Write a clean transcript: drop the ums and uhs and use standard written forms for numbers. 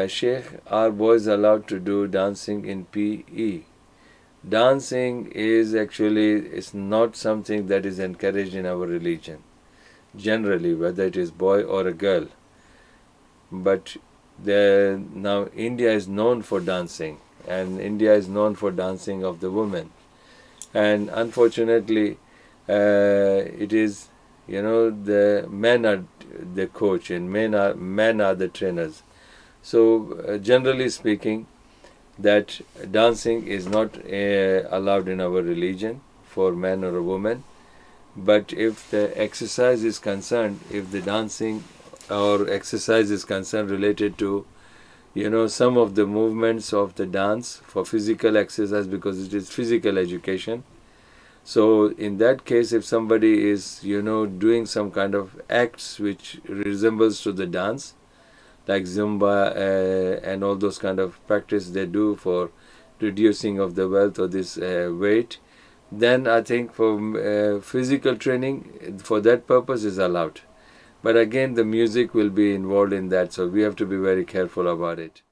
Sheikh, are boys allowed to do dancing in PE? Dancing is actually is not something that is encouraged in our religion, generally, whether it is boy or a girl. But now India is known for dancing, and India is known for dancing of the women. And unfortunately, it is, the men are the coach and men are the trainers. So generally speaking, that dancing is not allowed in our religion for man or a woman. But if the exercise is concerned, if the dancing or exercise is concerned related to, some of the movements of the dance for physical exercise, because it is physical education. So in that case, if somebody is, doing some kind of acts which resembles to the dance, like Zumba and all those kind of practice they do for reducing of the wealth or this weight, then I think for physical training, for that purpose is allowed. But again, the music will be involved in that, so we have to be very careful about it.